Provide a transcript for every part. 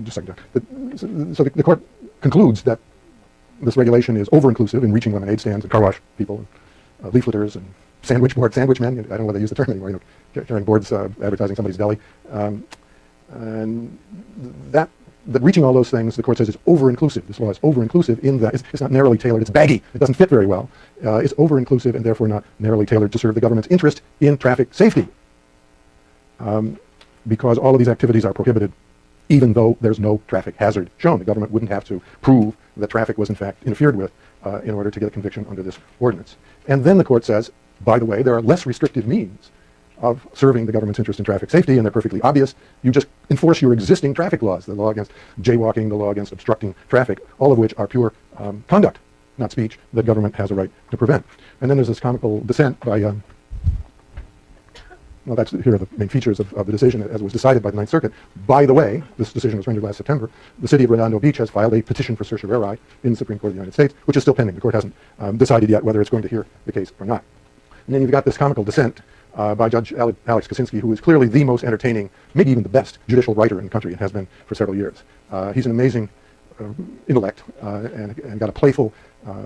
Just a second. So the court concludes that this regulation is over-inclusive in reaching lemonade stands and car wash people, and leafleters and sandwich men. I don't know whether they use the term anymore. Carrying boards advertising somebody's deli, and that reaching all those things, the court says, is over-inclusive. This law is over-inclusive in that it's not narrowly tailored. It's baggy. It doesn't fit very well. It's over-inclusive and therefore not narrowly tailored to serve the government's interest in traffic safety, because all of these activities are prohibited even though there's no traffic hazard shown. The government wouldn't have to prove that traffic was in fact interfered with in order to get a conviction under this ordinance. And then the court says, by the way, there are less restrictive means of serving the government's interest in traffic safety, and they're perfectly obvious. You just enforce your existing traffic laws, the law against jaywalking, the law against obstructing traffic, all of which are pure conduct, not speech, that government has a right to prevent. And then there's this comical dissent by well, that's here are the main features of the decision as it was decided by the Ninth Circuit. By the way, this decision was rendered last September. The city of Redondo Beach has filed a petition for certiorari in the Supreme Court of the United States, which is still pending. The court hasn't decided yet whether it's going to hear the case or not. And then you've got this comical dissent by Judge Alex Kosinski, who is clearly the most entertaining, maybe even the best judicial writer in the country and has been for several years. He's an amazing intellect and got a playful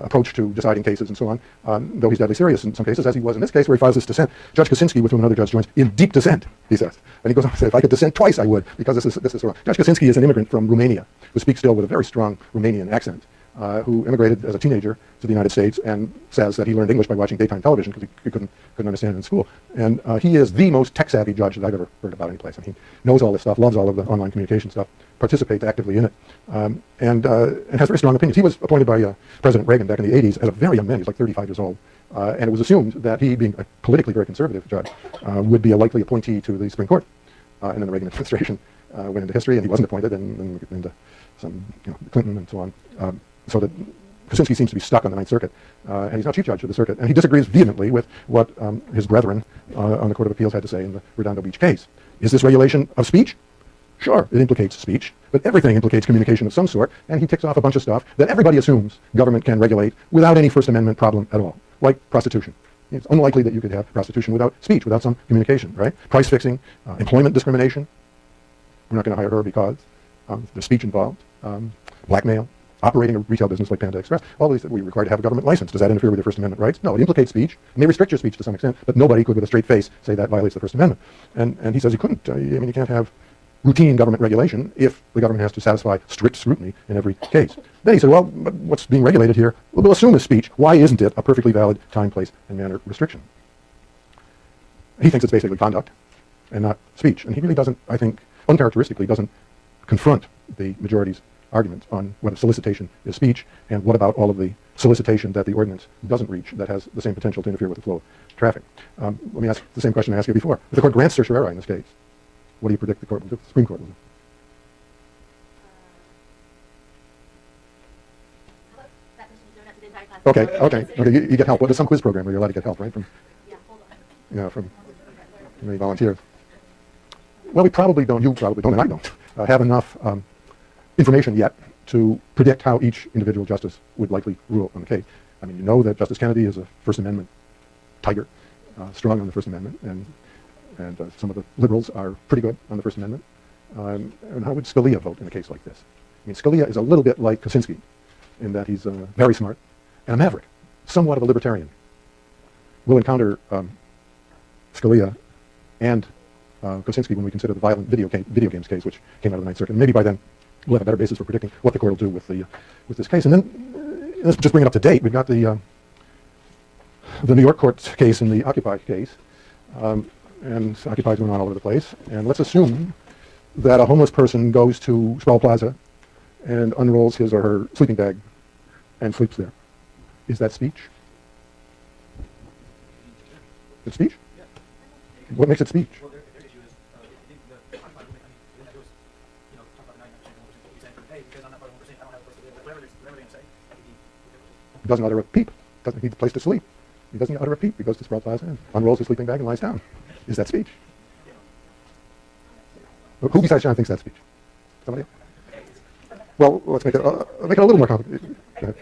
approach to deciding cases and so on, though he's deadly serious in some cases, as he was in this case where he files this dissent. Judge Kosinski, with whom another judge joins, in deep dissent, he says. And he goes on to say, if I could dissent twice, I would, because this is wrong. Judge Kosinski is an immigrant from Romania, who speaks still with a very strong Romanian accent, who immigrated as a teenager to the United States and says that he learned English by watching daytime television because he couldn't understand it in school. And he is the most tech-savvy judge that I've ever heard about any place. I mean, he knows all this stuff, loves all of the online communication stuff, participates actively in it, and has very strong opinions. He was appointed by President Reagan back in the 80s as a very young man. He's like 35 years old. And it was assumed that he, being a politically very conservative judge, would be a likely appointee to the Supreme Court. And then the Reagan administration went into history, and he wasn't appointed, and then into some, Clinton and so on. So that Kosinski seems to be stuck on the Ninth Circuit, and he's now Chief Judge of the Circuit, and he disagrees vehemently with what his brethren on the Court of Appeals had to say in the Redondo Beach case. Is this regulation of speech? Sure, it implicates speech, but everything implicates communication of some sort, and he ticks off a bunch of stuff that everybody assumes government can regulate without any First Amendment problem at all, like prostitution. It's unlikely that you could have prostitution without speech, without some communication, right? Price fixing, employment discrimination. We're not going to hire her because there's speech involved. Blackmail. Operating a retail business like Panda Express, all these that we require to have a government license. Does that interfere with your First Amendment rights? No, it implicates speech. It may restrict your speech to some extent, but nobody could with a straight face say that violates the First Amendment. And he says he couldn't. I mean, you can't have routine government regulation if the government has to satisfy strict scrutiny in every case. Then he said, well, but what's being regulated here? We'll assume it's speech. Why isn't it a perfectly valid time, place, and manner restriction? He thinks it's basically conduct and not speech. And he really doesn't, I think, uncharacteristically doesn't confront the majority's argument on whether solicitation is speech and what about all of the solicitation that the ordinance doesn't reach that has the same potential to interfere with the flow of traffic. Let me ask the same question I asked you before. If the court grants certiorari in this case, what do you predict the court will do? The Supreme Court will do? Okay, you get help. Well, there's some quiz program where you're allowed to get help, right? From any volunteers. Well, we probably don't, you probably don't, and I don't, have enough information yet to predict how each individual justice would likely rule on the case. I mean, you know that Justice Kennedy is a First Amendment tiger, strong on the First Amendment, and some of the liberals are pretty good on the First Amendment. And how would Scalia vote in a case like this? I mean, Scalia is a little bit like Kosinski in that he's very smart and a maverick, somewhat of a libertarian. We'll encounter Scalia and Kosinski when we consider the violent video games case, which came out of the Ninth Circuit. And maybe by then we'll have a better basis for predicting what the court will do with this case. And then let's just bring it up to date. We've got the New York court case and the Occupy case, and Occupy is going on all over the place. And let's assume that a homeless person goes to Sproul Plaza and unrolls his or her sleeping bag and sleeps there. Is that speech? Is it speech? What makes it speech? He doesn't utter a peep. Doesn't need a place to sleep. He doesn't utter a peep. He goes to Sproul Plaza and unrolls his sleeping bag and lies down. Is that speech? Who besides John thinks that's speech? Somebody else? Well, let's make it a little more complicated. Go ahead.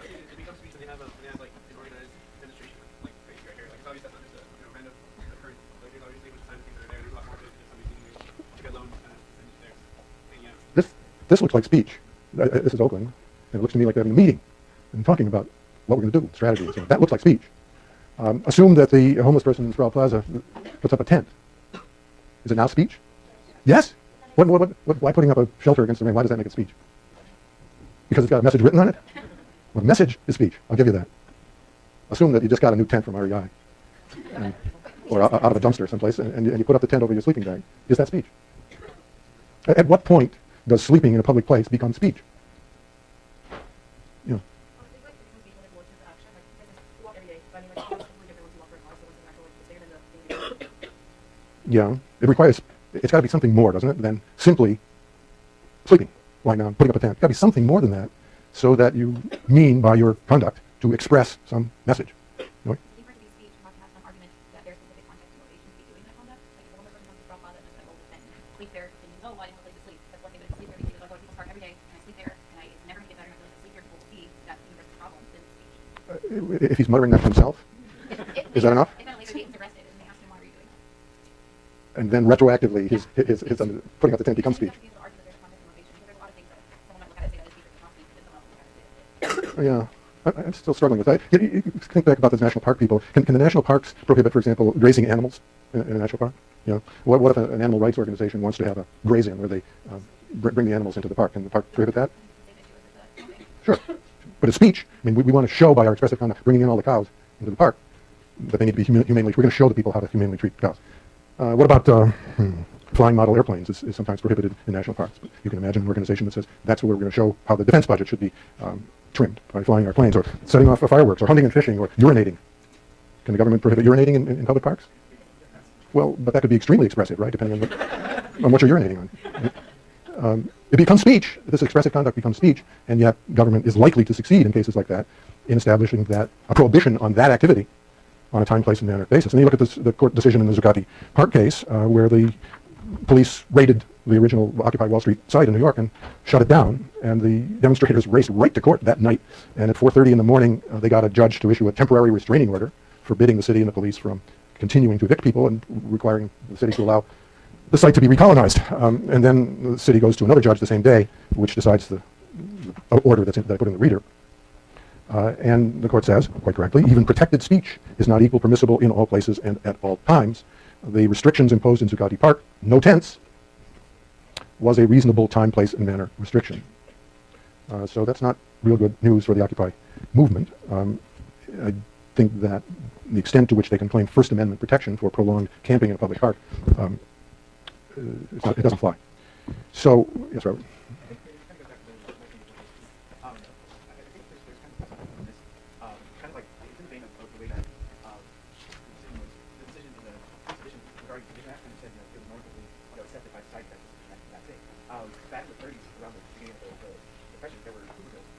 this looks like speech. This is Oakland, and it looks to me like they're having a meeting and talking about what we're going to do, strategy, and so on. That looks like speech. Assume that the homeless person in Sproul Plaza puts up a tent. Is it now speech? Yes? Why putting up a shelter against the rain? Why does that make it speech? Because it's got a message written on it? Well, message is speech. I'll give you that. Assume that you just got a new tent from REI, or out of a dumpster someplace, and you put up the tent over your sleeping bag. Is that speech? At what point does sleeping in a public place become speech? You know. Yeah, it's got to be something more, doesn't it, than simply sleeping, lying down, putting up a tent. It's got to be something more than that, so that you mean by your conduct to express some message. You know? If he's muttering that to himself, is that enough? And then retroactively, his putting up the tent becomes speech. Yeah, I'm still struggling with that. You think back about those national park people. Can the national parks prohibit, for example, grazing animals in a national park? You know, what if an animal rights organization wants to have a graze-in where they bring the animals into the park? Can the park prohibit that? Sure. But it's speech. I mean, we want to show by our expressive conduct, bringing in all the cows into the park, that they need to be humanely. We're going to show the people how to humanely treat cows. What about flying model airplanes is sometimes prohibited in national parks. But you can imagine an organization that says that's where we're going to show how the defense budget should be trimmed by flying our planes, or setting off fireworks, or hunting and fishing, or urinating. Can the government prohibit urinating in public parks? Well, but that could be extremely expressive, right, depending on what you're urinating on. It becomes speech. This expressive conduct becomes speech, and yet government is likely to succeed in cases like that in establishing that a prohibition on that activity on a time, place, and manner basis. And you look at the court decision in the Zuccotti Park case, where the police raided the original Occupy Wall Street site in New York and shut it down, and the demonstrators raced right to court that night. And at 4:30 in the morning, they got a judge to issue a temporary restraining order forbidding the city and the police from continuing to evict people and requiring the city to allow the site to be recolonized. And then the city goes to another judge the same day, which decides the order that I put in the reader. And the court says, quite correctly, even protected speech is not equal permissible in all places and at all times. The restrictions imposed in Zuccotti Park, no tents, was a reasonable time, place, and manner restriction. So that's not real good news for the Occupy movement. I think that the extent to which they can claim First Amendment protection for prolonged camping in a public park, it doesn't fly. So, yes, Robert.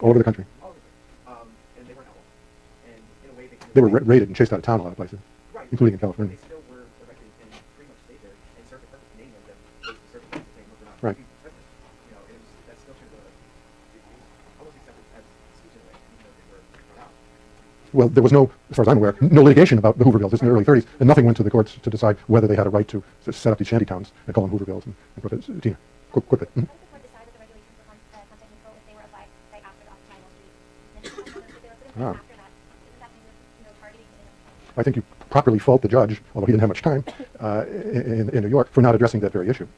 All over the country. And they weren't outlawed. And in a way they were raided and chased out of town a lot of places, right, including in California. They still were erected and pretty much stayed there and served the purpose of naming them. They served the purpose of saying, look, we're not right. You know, that's still kind of almost accepted as speech in a way, even though they were thrown out. Well, there was no, as far as I'm aware, no litigation about the Hoovervilles. This in the early 30s, and nothing went to the courts to decide whether they had a right to set up these shanty towns and call them Hoovervilles. And Tina, quick bit. Mm-hmm. Ah. I think you properly fault the judge, although he didn't have much time, in New York, for not addressing that very issue.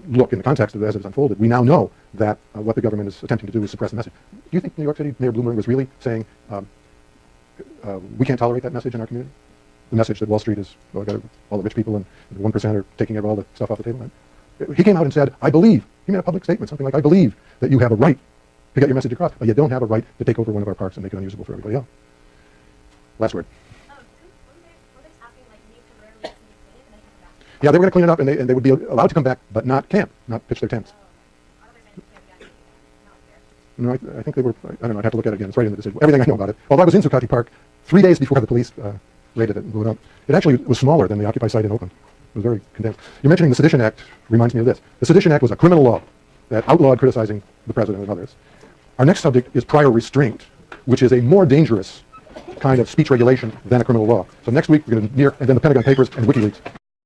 Look, in the context of it as it's unfolded, we now know that what the government is attempting to do is suppress the message. Do you think New York City Mayor Bloomberg was really saying, we can't tolerate that message in our community? The message that Wall Street is, well, all the rich people and the 1% are taking all the stuff off the table. He came out and said, I believe, he made a public statement, something like, I believe that you have a right to get your message across, but you don't have a right to take over one of our parks and make it unusable for everybody else. Last word. Yeah, they were going to clean it up, and they would be allowed to come back, but not camp, not pitch their tents. No, I think they were, I don't know, I'd have to look at it again. It's right in the decision. Everything I know about it. Although I was in Zuccotti Park 3 days before the police raided it and blew it up. It actually was smaller than the Occupy site in Oakland. It was very condensed. You're mentioning the Sedition Act reminds me of this. The Sedition Act was a criminal law that outlawed criticizing the president and others. Our next subject is prior restraint, which is a more dangerous kind of speech regulation than a criminal law. So next week we're going to and then the Pentagon Papers and WikiLeaks.